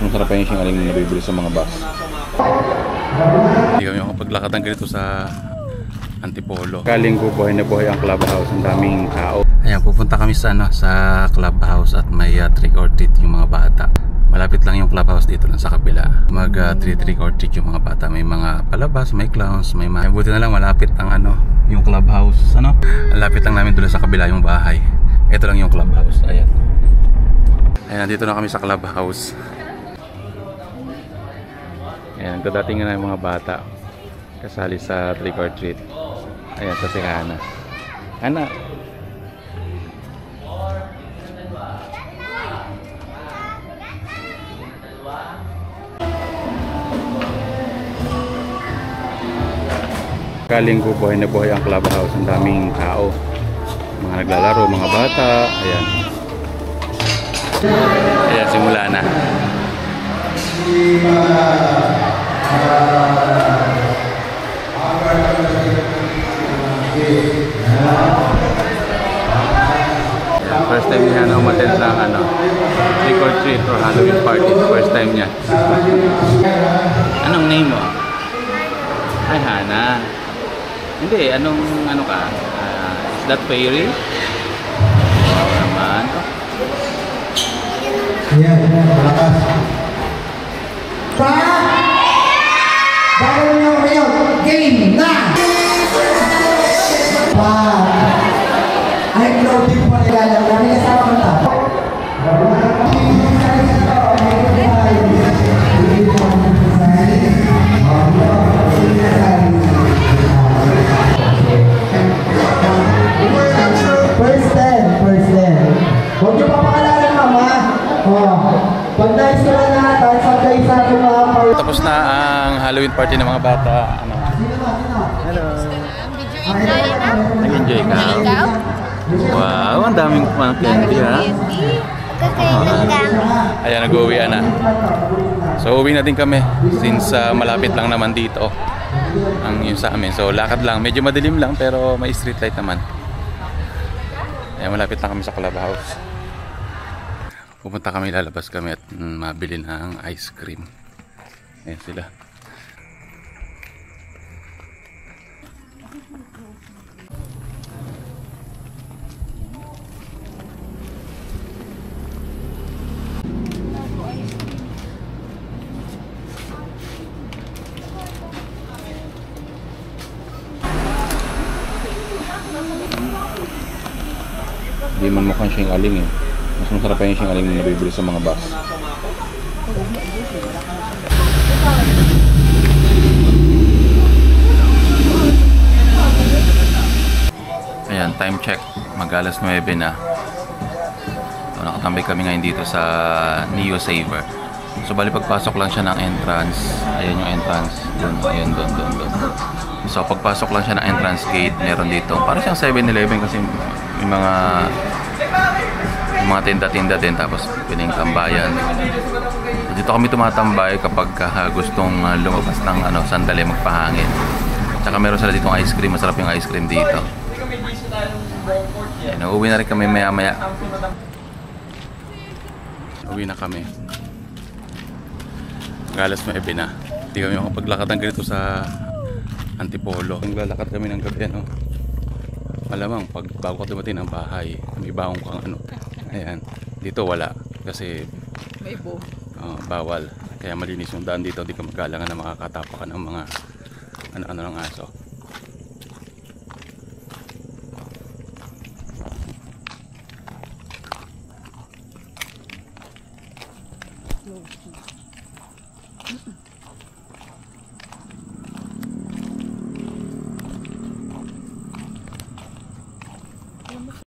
Mas masarap pa yung singaling na nabibili sa mga bus. Hindi kami makapaglakad ng ganito sa Antipolo. Kalinggo, buhay na buhay ang clubhouse. Ang daming tao. Ayan, pupunta kami sa, sa clubhouse at may trick or treat yung mga bata. Malapit lang yung clubhouse dito lang sa kabila. Mag trick or treat yung mga bata. May mga palabas, may clowns, may mga... Buti na lang malapit ang yung clubhouse. Malapit lang namin doon sa kabila yung bahay. Ito lang yung clubhouse. Ayan. Ayan, nandito na kami sa clubhouse. Ayan, dadating na yung mga bata kasali sa trick or treat. Ayan, sa si Hana. Hana! Kalinggo, buhay na buhay ang clubhouse. Ang daming tao. Mga naglalaro, mga bata. Ayan. Ayan, simula na. First time niya na umattend ng trick or treat or Halloween party. First time niya. Anong name mo? Ay, Hana. Hindi, ano ka? Is that fairy? Wow naman. Yan, malakas. Bago nyo ngayon, game na! I'm loading po nila lang. Dami kasama ko na. First 10. Huwag niyo papakalalan, mama. Pag nice ko lang na, dahil sa kayo sa akin mga part. Tapos na ang Halloween party ng mga bata. Hello. Nag-enjoy ka? Wow, ang daming candy ha. Ayan, nag-uwi na. So uwi na din kami since malapit lang naman dito ang yun sa amin. So lakad lang, medyo madilim lang pero may street light naman. Ayan, malapit lang kami sa clubhouse. Pupunta kami, lalabas kami at mabili ng ice cream. Ayan sila. Hindi man mukhang singaling eh. Mas masarap pa yung singaling na nabibili sa mga bus. Ayan, time check. Mag-alas 9 na. So, nakatambay kami ngayon dito sa Neo Saver. So bali pagpasok lang siya ng entrance. Ayan yung entrance. Doon, ayan, doon. So pagpasok lang siya ng entrance gate, meron dito. Parang siyang 7-Eleven kasi may mga tinda-tinda din, tapos piling tambayan. So, dito kami tumatambay kapag gustong lumabas ng sandali magpahangin. Tsaka meron sila ditong ice cream, masarap yung ice cream dito. Ayan, uuwi na rin kami maya-maya. Uwi na kami. Galas 9 na. Hindi kami makapaglakad ng ganito sa Antipolo. Naglalakad kami ng gabi, malamang pag bago ka dumating ng bahay, may baong kang ayan, dito wala kasi may bawal, kaya malinis yung daan dito. Hindi ka magalangan na makakatapakan ng mga ng aso.